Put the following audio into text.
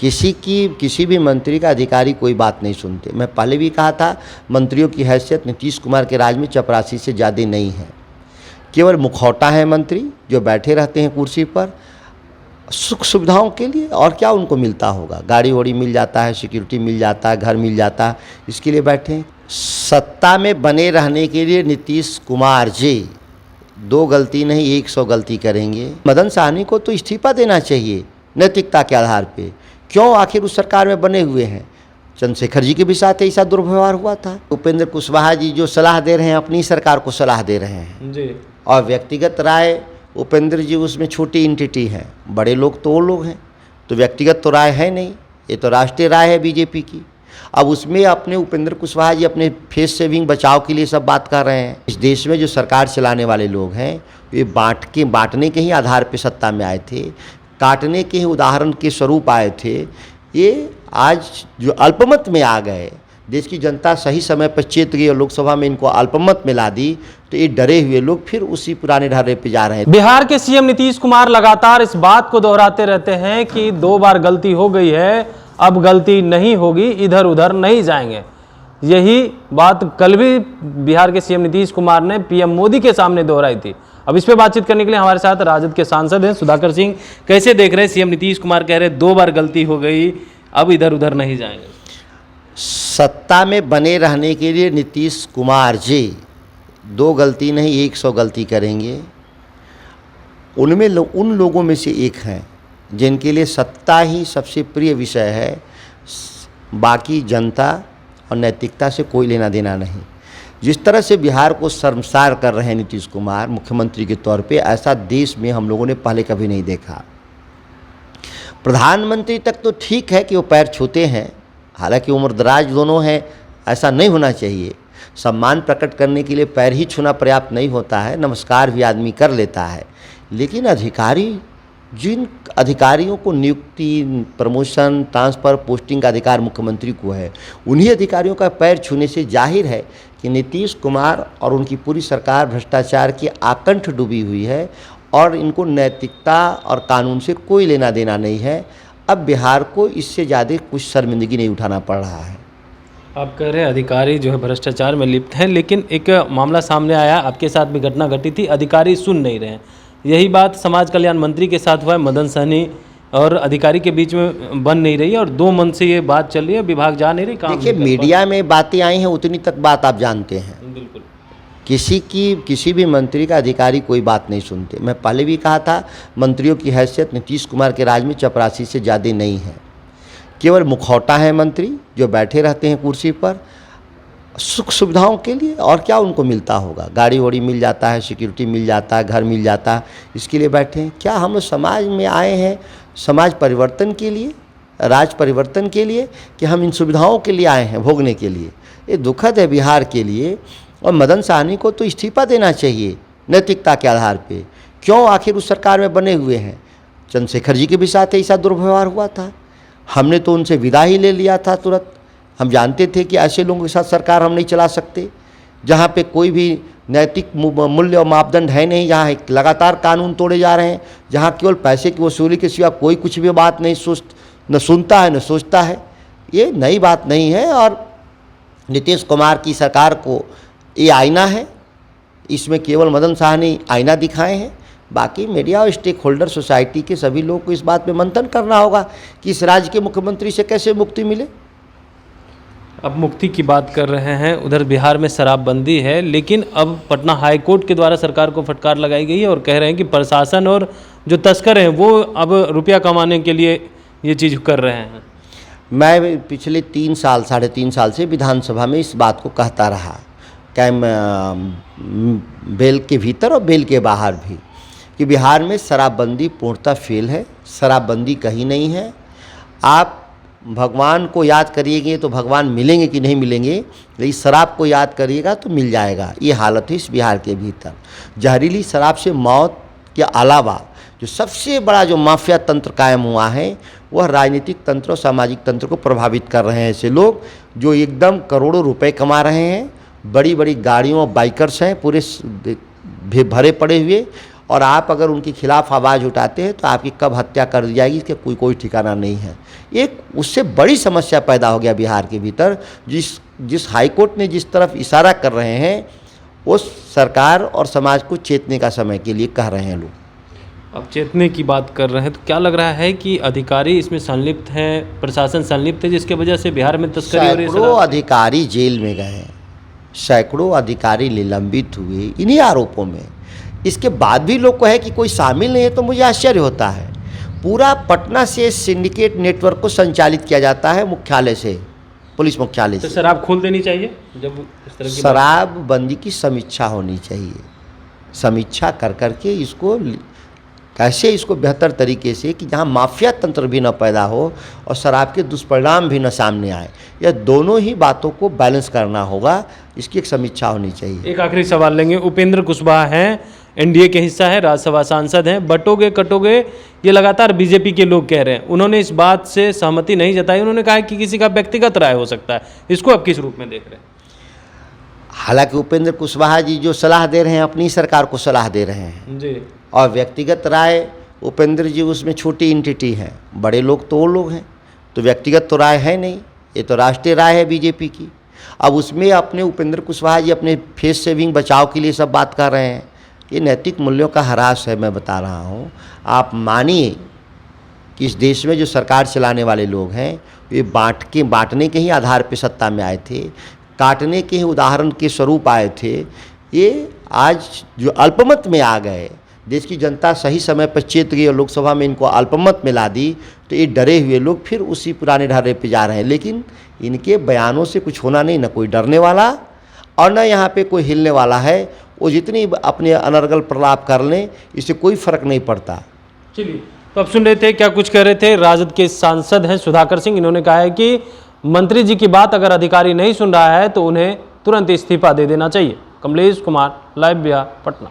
किसी भी मंत्री का अधिकारी कोई बात नहीं सुनते। मैं पहले भी कहा था, मंत्रियों की हैसियत नीतीश कुमार के राज में चपरासी से ज़्यादा नहीं है। केवल मुखौटा है मंत्री जो बैठे रहते हैं कुर्सी पर सुख सुविधाओं के लिए, और क्या उनको मिलता होगा? गाड़ी वाड़ी मिल जाता है, सिक्योरिटी मिल जाता है, घर मिल जाता है, इसके लिए बैठे हैं। सत्ता में बने रहने के लिए नीतीश कुमार जी 2 गलती नहीं 100 गलती करेंगे। मदन साहनी को तो इस्तीफा देना चाहिए नैतिकता के आधार पे। क्यों? आखिर उस सरकार में बने हुए हैं। चंद्रशेखर जी के भी साथ ऐसा दुर्व्यवहार हुआ था। उपेंद्र कुशवाहा जी जो सलाह दे रहे हैं, अपनी सरकार को सलाह दे रहे हैं जी, और व्यक्तिगत राय उपेंद्र जी उसमें छोटी एंटिटी है, बड़े लोग तो वो लोग हैं, तो व्यक्तिगत तो राय है नहीं, ये तो राष्ट्रीय राय है बीजेपी की। अब उसमें अपने उपेंद्र कुशवाहा जी अपने फेस सेविंग बचाव के लिए सब बात कर रहे हैं। इस देश में जो सरकार चलाने वाले लोग हैं ये बांटने के ही आधार पर सत्ता में आए थे, काटने के ही उदाहरण के स्वरूप आए थे। ये आज जो अल्पमत में आ गए, देश की जनता सही समय पर चेत गई और लोकसभा में इनको अल्पमत में ला दी, तो ये डरे हुए लोग फिर उसी पुराने ढर्रे पे जा रहे हैं। बिहार के सीएम नीतीश कुमार लगातार इस बात को दोहराते रहते हैं कि 2 बार गलती हो गई है, अब गलती नहीं होगी, इधर उधर नहीं जाएंगे। यही बात कल भी बिहार के सीएम नीतीश कुमार ने पीएम मोदी के सामने दोहराई थी। अब इस पे बातचीत करने के लिए हमारे साथ राजद के सांसद हैं सुधाकर सिंह। कैसे देख रहे हैं, सीएम नीतीश कुमार कह रहे 2 बार गलती हो गई, अब इधर उधर नहीं जाएंगे। सत्ता में बने रहने के लिए नीतीश कुमार जी 2 गलती नहीं 100 गलती करेंगे। उनमें उन लोगों में से एक हैं जिनके लिए सत्ता ही सबसे प्रिय विषय है, बाकी जनता और नैतिकता से कोई लेना देना नहीं। जिस तरह से बिहार को शर्मसार कर रहे हैं नीतीश कुमार मुख्यमंत्री के तौर पे, ऐसा देश में हम लोगों ने पहले कभी नहीं देखा। प्रधानमंत्री तक तो ठीक है कि वो पैर छूते हैं, हालांकि उम्रदराज दोनों हैं, ऐसा नहीं होना चाहिए। सम्मान प्रकट करने के लिए पैर ही छूना पर्याप्त नहीं होता है, नमस्कार भी आदमी कर लेता है। लेकिन जिन अधिकारियों को नियुक्ति, प्रमोशन, ट्रांसफ़र, पोस्टिंग का अधिकार मुख्यमंत्री को है, उन्हीं अधिकारियों का पैर छूने से जाहिर है कि नीतीश कुमार और उनकी पूरी सरकार भ्रष्टाचार की आकंठ डूबी हुई है और इनको नैतिकता और कानून से कोई लेना देना नहीं है। अब बिहार को इससे ज़्यादा कुछ शर्मिंदगी नहीं उठाना पड़ रहा है। आप कह रहे हैं अधिकारी जो है भ्रष्टाचार में लिप्त हैं, लेकिन एक मामला सामने आया, आपके साथ भी घटना घटी थी, अधिकारी सुन नहीं रहे हैं। यही बात समाज कल्याण मंत्री के साथ हुआ है, मदन सहनी और अधिकारी के बीच में बन नहीं रही है और 2 मन से ये बात चल रही है, विभाग जा नहीं रही। काम देखिए, मीडिया में बातें आई हैं, उतनी तक बात आप जानते हैं। बिल्कुल, किसी भी मंत्री का अधिकारी कोई बात नहीं सुनते। मैं पहले भी कहा था, मंत्रियों की हैसियत नीतीश कुमार के राज में चपरासी से ज़्यादा नहीं है। केवल मुखौटा है मंत्री जो बैठे रहते हैं कुर्सी पर सुख सुविधाओं के लिए, और क्या उनको मिलता होगा? गाड़ी वाड़ी मिल जाता है, सिक्योरिटी मिल जाता है, घर मिल जाता है, इसके लिए बैठे हैं। क्या हम लोग समाज में आए हैं समाज परिवर्तन के लिए, राज परिवर्तन के लिए, कि हम इन सुविधाओं के लिए आए हैं भोगने के लिए? ये दुखद है बिहार के लिए। और मदन साहनी को तो इस्तीफा देना चाहिए नैतिकता के आधार पे। क्यों? आखिर उस सरकार में बने हुए हैं। चंद्रशेखर जी के भी साथ ऐसा दुर्व्यवहार हुआ था, हमने तो उनसे विदा ही ले लिया था तुरंत। हम जानते थे कि ऐसे लोगों के साथ सरकार हम नहीं चला सकते, जहाँ पे कोई भी नैतिक मूल्य और मापदंड है नहीं, जहाँ लगातार कानून तोड़े जा रहे हैं, जहाँ केवल पैसे की वसूली के सिवा कोई कुछ भी बात नहीं न सुनता है न सोचता है। ये नई बात नहीं है और नीतीश कुमार की सरकार को ये आईना है, इसमें केवल मदन साहनी आईना दिखाए हैं। बाकी मीडिया और स्टेक होल्डर सोसाइटी के सभी लोगों को इस बात पे मंथन करना होगा कि इस राज्य के मुख्यमंत्री से कैसे मुक्ति मिले। अब मुक्ति की बात कर रहे हैं, उधर बिहार में शराबबंदी है, लेकिन अब पटना हाई कोर्ट के द्वारा सरकार को फटकार लगाई गई है और कह रहे हैं कि प्रशासन और जो तस्कर हैं वो अब रुपया कमाने के लिए ये चीज़ कर रहे हैं। मैं पिछले 3 साल 3.5 साल से विधानसभा में इस बात को कहता रहा, बेल के भीतर और बेल के बाहर भी, कि बिहार में शराबबंदी पूर्णतः फेल है। शराबबंदी कहीं नहीं है। आप भगवान को याद करिएगा तो भगवान मिलेंगे कि नहीं मिलेंगे, लेकिन शराब को याद करिएगा तो मिल जाएगा। ये हालत है इस बिहार के भीतर। जहरीली शराब से मौत के अलावा जो सबसे बड़ा जो माफिया तंत्र कायम हुआ है वह राजनीतिक तंत्र और सामाजिक तंत्र को प्रभावित कर रहे हैं। ऐसे लोग जो एकदम करोड़ों रुपए कमा रहे हैं, बड़ी बड़ी गाड़ियों, बाइकर्स हैं पूरे भरे पड़े हुए, और आप अगर उनके खिलाफ आवाज़ उठाते हैं तो आपकी कब हत्या कर दी जाएगी इसका कोई ठिकाना नहीं है। एक उससे बड़ी समस्या पैदा हो गया बिहार के भीतर। जिस हाईकोर्ट ने जिस तरफ इशारा कर रहे हैं वो सरकार और समाज को चेतने का समय के लिए कह रहे हैं लोग। अब चेतने की बात कर रहे हैं तो क्या लग रहा है कि अधिकारी इसमें संलिप्त हैं, प्रशासन संलिप्त है, जिसके वजह से बिहार में तस्करी हो रही है? सैकड़ों अधिकारी जेल में गए, सैकड़ों अधिकारी निलंबित हुए इन्हीं आरोपों में। इसके बाद भी लोग को है कि कोई शामिल नहीं है तो मुझे आश्चर्य होता है। पूरा पटना से सिंडिकेट नेटवर्क को संचालित किया जाता है मुख्यालय से, पुलिस मुख्यालय तो से। शराब खोल देनी चाहिए जब इस तरह की शराबबंदी की समीक्षा होनी चाहिए, समीक्षा कर करके इसको कैसे इसको बेहतर तरीके से कि जहाँ माफिया तंत्र भी न पैदा हो और शराब के दुष्परिणाम भी न सामने आए, यह दोनों ही बातों को बैलेंस करना होगा। इसकी एक समीक्षा होनी चाहिए। एक आखिरी सवाल लेंगे। उपेंद्र कुशवाहा हैं, एनडीए के हिस्सा है, राज्यसभा सांसद हैं, बटोगे कटोगे ये लगातार बीजेपी के लोग कह रहे हैं। उन्होंने इस बात से सहमति नहीं जताई। उन्होंने कहा कि किसी का व्यक्तिगत राय हो सकता है। इसको आप किस रूप में देख रहे हैं? हालांकि उपेंद्र कुशवाहा जी जो सलाह दे रहे हैं अपनी सरकार को सलाह दे रहे हैं जी, और व्यक्तिगत राय उपेंद्र जी उसमें छोटी एंटिटी है, बड़े लोग तो वो लोग हैं, तो व्यक्तिगत तो राय है नहीं, ये तो राष्ट्रीय राय है बीजेपी की। अब उसमें अपने उपेंद्र कुशवाहा जी अपने फेस सेविंग बचाव के लिए सब बात कर रहे हैं। ये नैतिक मूल्यों का ह्रास है। मैं बता रहा हूँ, आप मानिए कि इस देश में जो सरकार चलाने वाले लोग हैं वे बांटने के ही आधार पर सत्ता में आए थे, काटने के ही उदाहरण के स्वरूप आए थे। ये आज जो अल्पमत में आ गए, देश की जनता सही समय पर चेत गई और लोकसभा में इनको अल्पमत में ला दी, तो ये डरे हुए लोग फिर उसी पुराने ढर्रे पे जा रहे हैं। लेकिन इनके बयानों से कुछ होना नहीं, ना कोई डरने वाला और ना यहाँ पे कोई हिलने वाला है। वो जितनी अपने अनर्गल प्रलाप कर लें, इससे कोई फर्क नहीं पड़ता। चलिए, तो अब सुन रहे थे क्या कुछ कह रहे थे राजद के सांसद हैं सुधाकर सिंह। इन्होंने कहा है कि मंत्री जी की बात अगर अधिकारी नहीं सुन रहा है तो उन्हें तुरंत इस्तीफा दे देना चाहिए। कमलेश कुमार, लाइव बिहार, पटना।